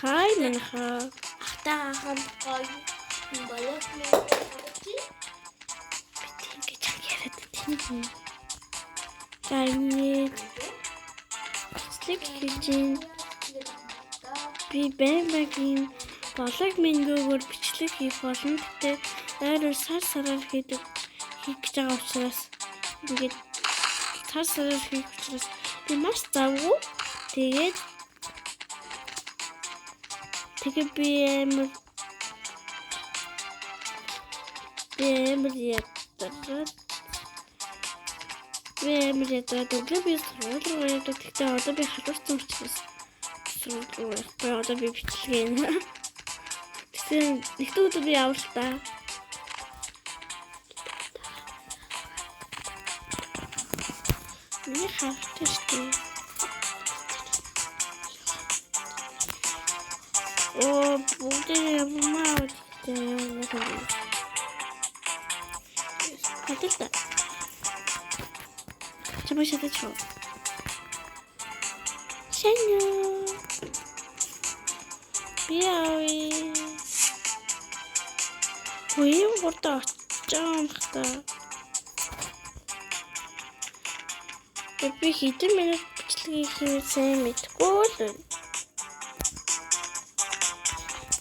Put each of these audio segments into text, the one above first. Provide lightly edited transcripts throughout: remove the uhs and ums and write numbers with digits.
Хай манайхаа. Ахтаахан гоё болоод нэг Ингэж яриад тийм. Таны бичлэг хийж би баймагийн болог мингөөр бичлэг хийх болно. Гэтэ ойроор сараар хийх гэж байгаа учраас ингээд сараар хийх учраас би маш завгүй. Тэгээд би амар ядаад өглөө би сургууль руу явдаг. Тэгтээ одоо би халуурсан учраас сургууль руу явахгүй. Одоо би бичлэг хийнэ. Тэгтээ нэгэн өдөр би явах л та. Миний харахтай шүү. Оо, бүгдээ ямаа гэдэг. Хаталта. Чамайг шатаач. Шанё. Яави. Ой, гуртаа очсон хта. Би хэдэн минут бичлэгийг хийх сайн мэдгүй л.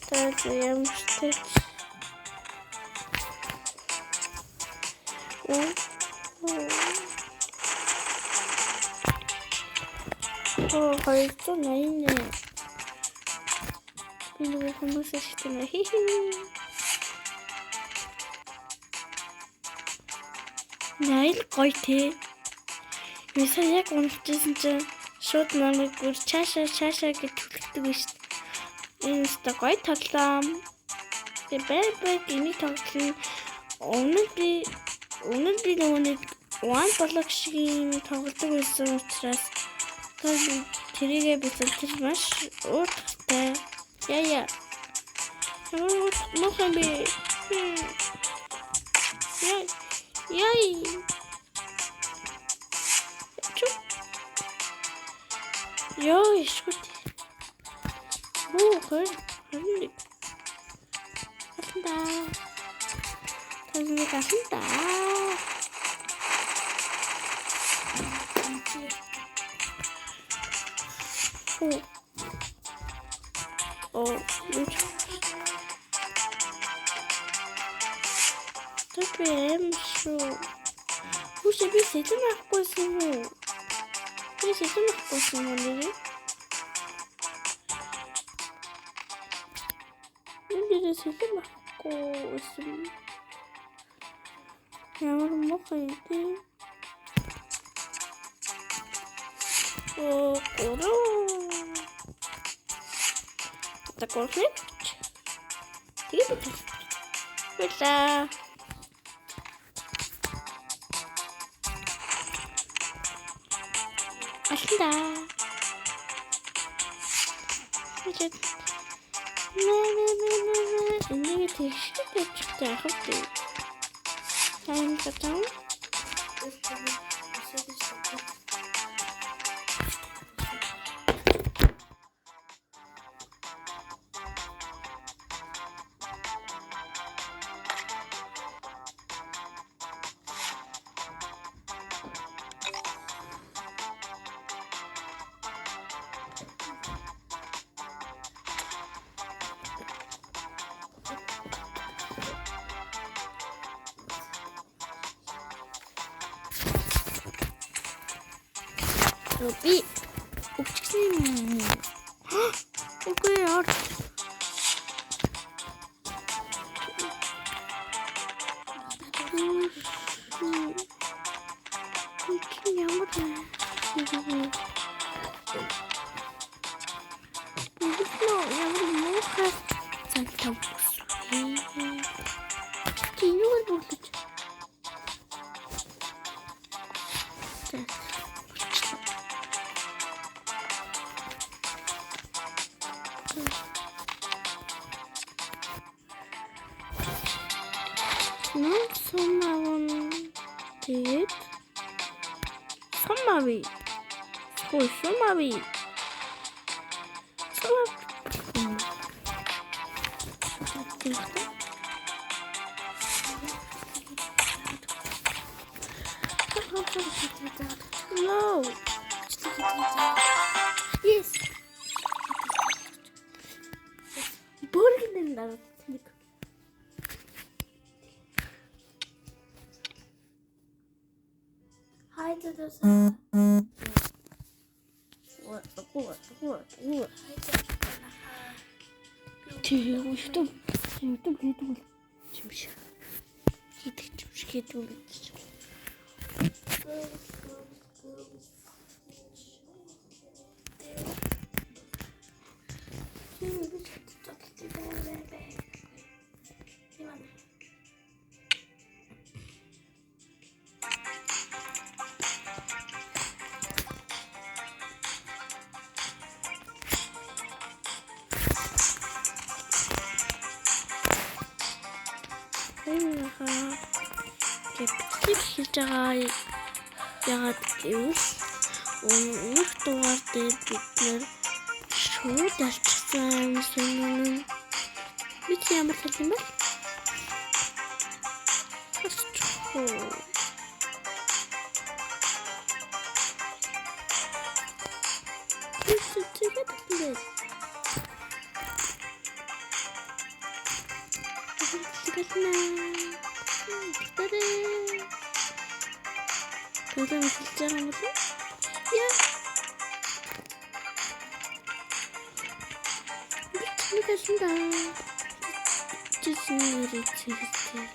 Тэгээд ямартай. Хоёрдоо найна. Би нэг хүмүүс ашигтай хихи. Найл гоё те. Месаа яг унтчихсан чинь шууд намайг бүр чаашаа гэж төлөвлөдөг биш. Энэ өстө гоё тоглоом. Би бай гэмий тоглоом. Өмнө би нэг one block шиг юм тоглодог байсан учраас тэрийгээ бэлдэж маш ууртай. Яа. Мохом би. Яй. Йоо, шут. Хөр. Хатанда. Тэпэм шүү. Үгүй би сэтэл авахгүйсэн үү? Би сэтэл авахгүйсэн үү? Би сэтэл авахгүйсэн. Ямар мохой дээ. Такой хлеб. Бля. Ашда. Значит. Энийг тийштэй чигтэй авах тий. Сайн татсан. Би өвчсөн. Окей, яар. Somavi. Тэгвэл No. Yes. Burger надад нэг. Хайдадаас. YouTube гэдэг юм шиг. Хийдэг юм шиг гэдэг юм биш. Гэвч хийж байгаа ягаад гэвэл өмнөх дугаар дээр бид нэр шууд алчсан юм. Бид ямар хэл юм бэ? Тэгвэл хэлж байгаа юм болов? Яа. Мэдээсэндээ жишээ хэлээ.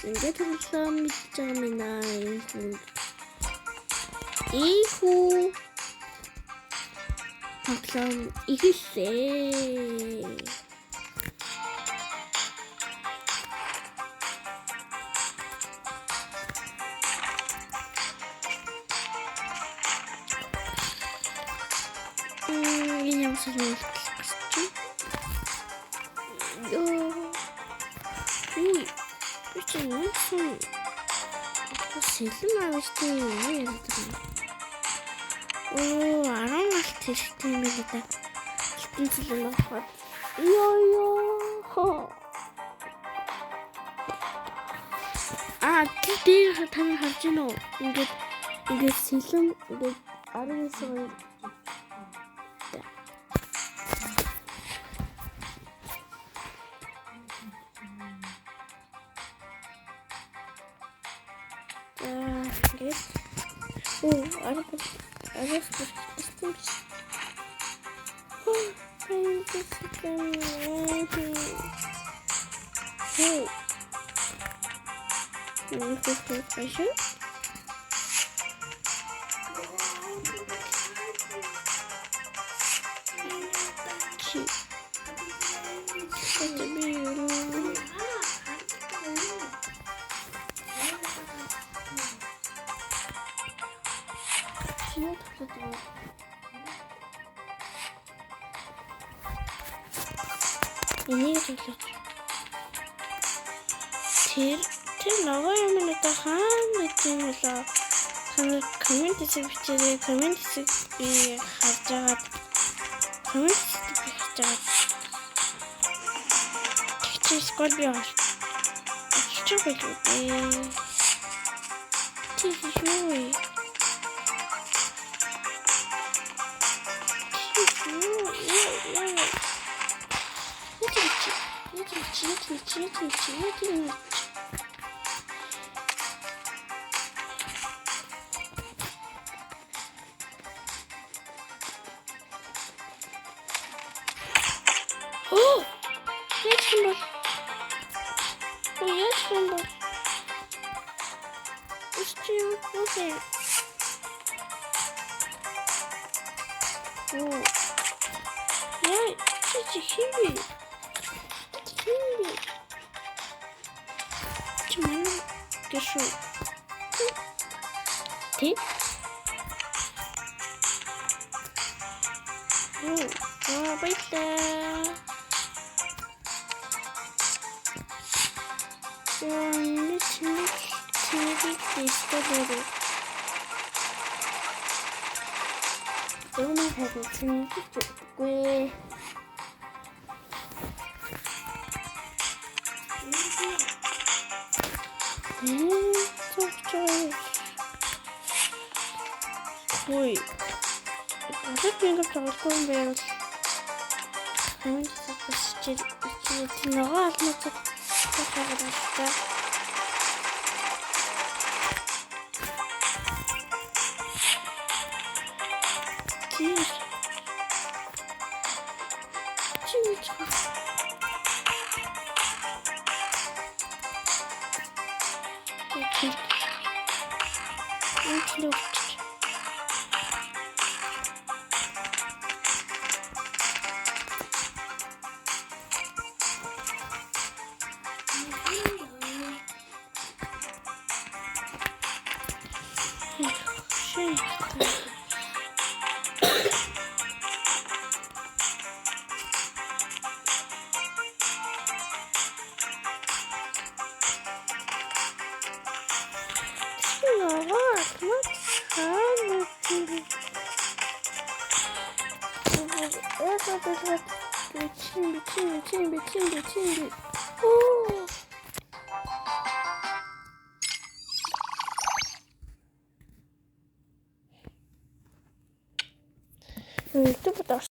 Ингээд хэлсэн мэдээ юм. Ихүү тоглоом ихэлээ. Энэ юм шиг юм. Үй. Бичэн үгүй. Сэлэм авчихсан юм яадаг. Оо, 10 алт хэрэгтэй юм байна да. Алтан цэлэн авахад. Йоо. Тэр тань харж гинэ үү? Ингээд сэлэм ингээд 19 сая. Ингээд. Оо, Арас бистэмс. Энийг хэлээч. Тэр нөгөө юм надад хаана тийм болоо. Ханаа коммент бичээрэй. Коммент би харж агаад коммент бичиж агаад. Тэгчээс гол би авах. Чиг болов ээ. Тэг юу. Чик. Oh! Яачмаа. Окей. О. Я хиби. Чему пишу? Ты? О, байта. Ничего. Чинийг дэвтэрээр. Өмнө нь чинийг үгүй. Цогцоо. Ой. Надад ингэ тоглоом байвал чи нөгөө алмацад тоглох. Бичи. Оо. YouTube дор